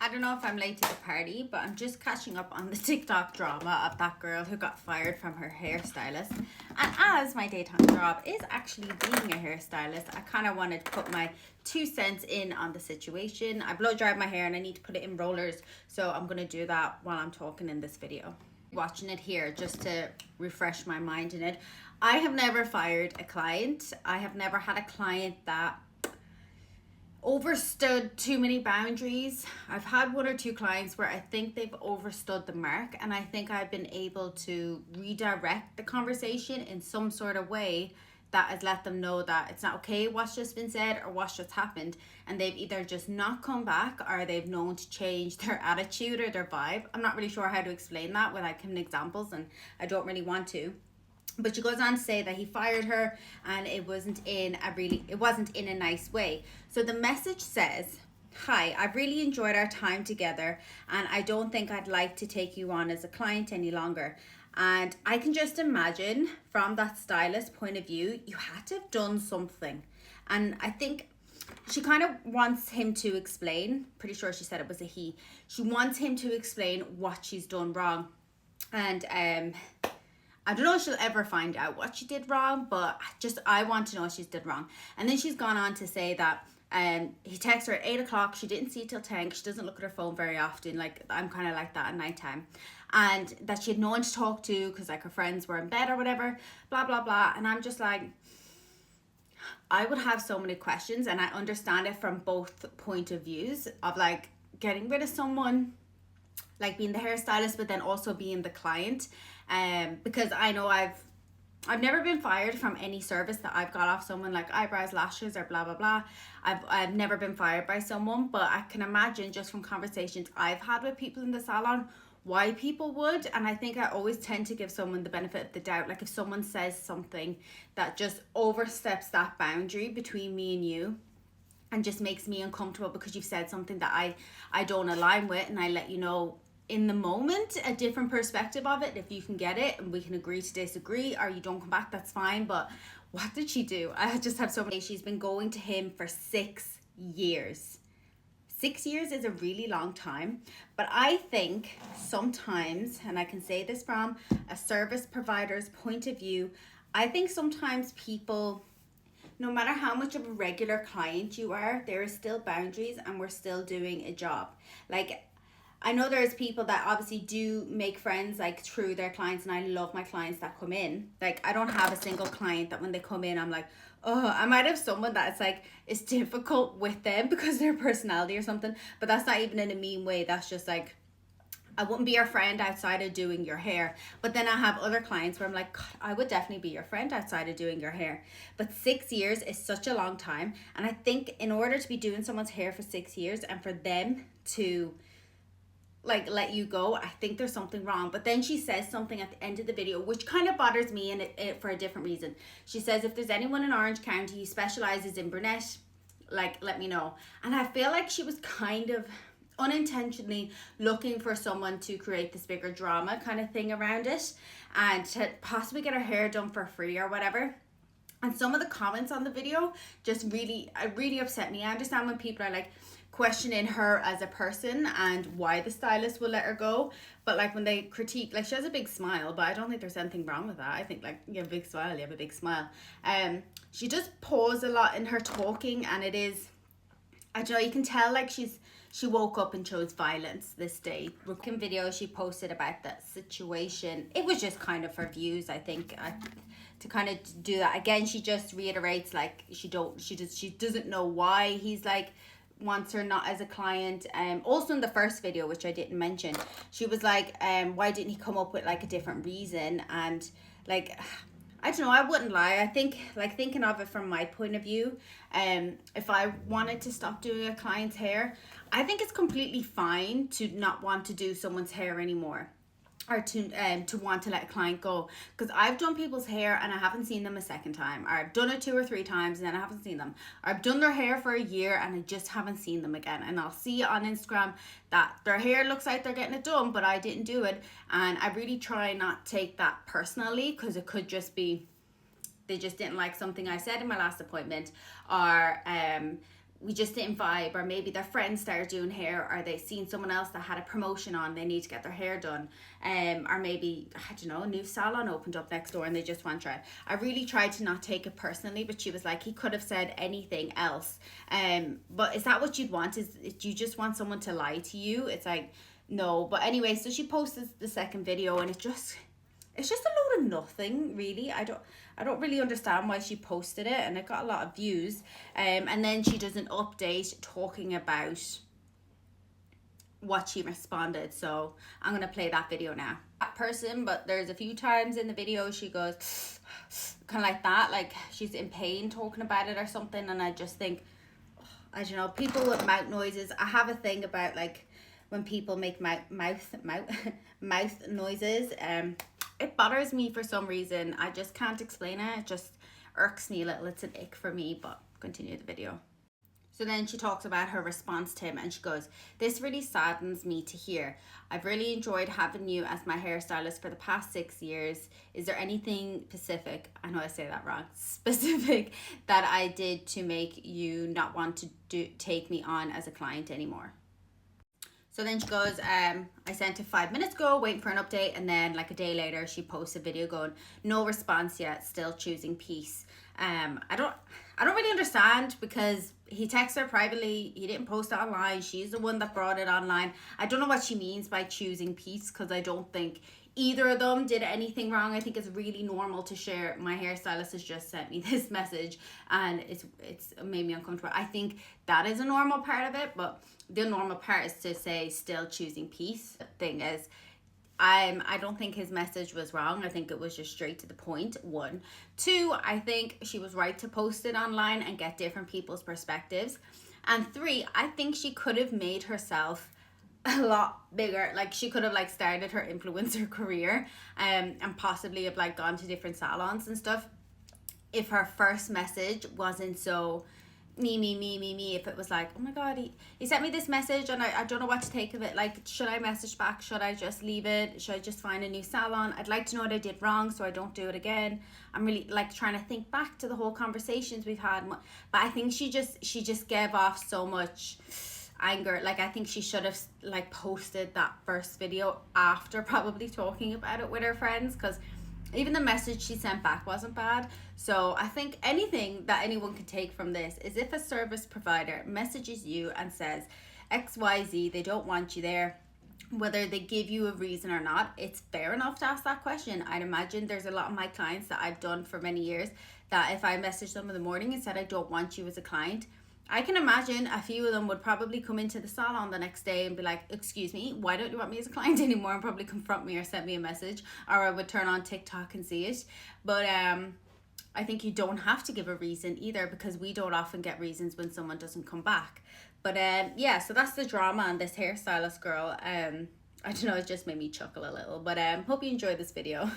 I don't know if I'm late to the party, but I'm just catching up on the TikTok drama of that girl who got fired from her hairstylist. And as my daytime job is actually being a hairstylist, I kind of wanted to put my 2 cents in on the situation. I blow dried my hair and I need to put it in rollers, so I'm going to do that while I'm talking in this video. Watching it here just to refresh my mind in it. I have never fired a client. I have never had a client that overstood too many boundaries. I've had one or two clients where I think they've overstood the mark, and I think I've been able to redirect the conversation in some sort of way that has let them know that it's not okay what's just been said or what's just happened, and they've either just not come back or they've known to change their attitude or their vibe. I'm not really sure how to explain that without giving examples, and I don't really want to. But she goes on to say that he fired her and it wasn't in a nice way. So the message says, "Hi, I've really enjoyed our time together and I don't think I'd like to take you on as a client any longer." And I can just imagine from that stylist point of view, you had to have done something. And I think she kind of wants him to explain, pretty sure she said it was a he. She wants him to explain what she's done wrong. And I don't know if she'll ever find out what she did wrong, but I want to know what she did wrong. And then she's gone on to say that he texted her at 8 o'clock. She didn't see it till 10 because she doesn't look at her phone very often. Like, I'm kind of like that at nighttime. And that she had no one to talk to because like her friends were in bed or whatever, blah, blah, blah. And I'm just like, I would have so many questions, and I understand it from both point of views of like getting rid of someone, like being the hairstylist, but then also being the client. Because I know I've never been fired from any service that I've got off someone, like eyebrows, lashes, or blah blah blah. I've never been fired by someone, but I can imagine just from conversations I've had with people in the salon why people would. And I think I always tend to give someone the benefit of the doubt. Like if someone says something that just oversteps that boundary between me and you and just makes me uncomfortable because you've said something that I don't align with, and I let you know in the moment a different perspective of it, if you can get it, and we can agree to disagree, or you don't come back, that's fine. But what did she do? I just have so many. She's been going to him for 6 years. 6 years is a really long time, but I think sometimes, and I can say this from a service provider's point of view, I think sometimes people, no matter how much of a regular client you are, there is still boundaries and we're still doing a job. Like, I know there's people that obviously do make friends like through their clients, and I love my clients that come in. Like, I don't have a single client that when they come in I'm like, oh, I might have someone that's like, it's difficult with them because of their personality or something, but that's not even in a mean way. That's just like, I wouldn't be your friend outside of doing your hair. But then I have other clients where I'm like, God, I would definitely be your friend outside of doing your hair. But 6 years is such a long time, and I think in order to be doing someone's hair for 6 years and for them to like let you go, I think there's something wrong. But then she says something at the end of the video which kind of bothers me, and it for a different reason. She says, if there's anyone in Orange County who specializes in brunette, like, let me know. And I feel like she was kind of unintentionally looking for someone to create this bigger drama kind of thing around it, and to possibly get her hair done for free or whatever. And some of the comments on the video just really upset me. I understand when people are like questioning her as a person and why the stylist will let her go, but like when they critique, like she has a big smile, but I don't think there's anything wrong with that. I think like you have a big smile, you have a big smile. She just paused a lot in her talking, and it is, I don't know, you can tell like she woke up and chose violence this day. In video she posted about that situation, it was just kind of for views, I think, to kind of do that. Again, she just reiterates like she doesn't know why he's like wants her not as a client. Also in the first video, which I didn't mention, she was like, why didn't he come up with like a different reason? And like, I don't know, I wouldn't lie. I think, like, thinking of it from my point of view, if I wanted to stop doing a client's hair, I think it's completely fine to not want to do someone's hair anymore, or to want to let a client go. Because I've done people's hair and I haven't seen them a second time, or I've done it 2 or 3 times and then I haven't seen them, or I've done their hair for a year and I just haven't seen them again, and I'll see on Instagram that their hair looks like they're getting it done but I didn't do it. And I really try not take that personally, because it could just be they just didn't like something I said in my last appointment, or we just didn't vibe, or maybe their friends started doing hair, or they seen someone else that had a promotion on, they need to get their hair done, or maybe, I don't know, a new salon opened up next door and they just want to try it. I really tried to not take it personally, but she was like, he could have said anything else. But is that what you'd want? Is you just want someone to lie to you? It's like, no. But anyway, so she posted the second video, and it's just a load of nothing, really. I don't really understand why she posted it, and it got a lot of views. And then she does an update talking about what she responded. So I'm gonna play that video now. That person, but there's a few times in the video she goes kind of like that, like she's in pain talking about it or something. And I just think, I don't know, people with mouth noises. I have a thing about like when people make mouth noises. It bothers me for some reason. I just can't explain it. It just irks me a little. It's an ick for me, but continue the video. So then she talks about her response to him, and she goes, "This really saddens me to hear. I've really enjoyed having you as my hairstylist for the past 6 years. Is there anything specific," I know I say that wrong, specific, "that I did to make you not want to take me on as a client anymore?" So then she goes, I sent it 5 minutes ago, waiting for an update. And then like a day later, she posts a video going, "No response yet, still choosing peace." I don't really understand, because he texted her privately. He didn't post it online. She's the one that brought it online. I don't know what she means by choosing peace, because I don't think either of them did anything wrong. I think it's really normal to share, "My hairstylist has just sent me this message and it's made me uncomfortable." I think that is a normal part of it, but the normal part is to say "still choosing peace." The thing is, I don't think his message was wrong. I think it was just straight to the point, 1. 2, I think she was right to post it online and get different people's perspectives. And 3, I think she could have made herself a lot bigger. Like she could have like started her influencer career and possibly have like gone to different salons and stuff if her first message wasn't so me. If it was like, "Oh my god, he sent me this message and I don't know what to take of it. Like, should I message back? Should I just leave it? Should I just find a new salon? I'd like to know what I did wrong so I don't do it again." I'm really like trying to think back to the whole conversations we've had, but I think she just gave off so much anger. Like I think she should have like posted that first video after probably talking about it with her friends, because even the message she sent back wasn't bad. So I think anything that anyone can take from this is, if a service provider messages you and says XYZ, they don't want you there, whether they give you a reason or not, it's fair enough to ask that question. I'd imagine there's a lot of my clients that I've done for many years that if I messaged them in the morning and said I don't want you as a client, I can imagine a few of them would probably come into the salon the next day and be like, "Excuse me, why don't you want me as a client anymore?" and probably confront me or send me a message, or I would turn on TikTok and see it. But I think you don't have to give a reason either, because we don't often get reasons when someone doesn't come back. But yeah, so that's the drama on this hairstylist girl. I don't know, it just made me chuckle a little. But hope you enjoyed this video.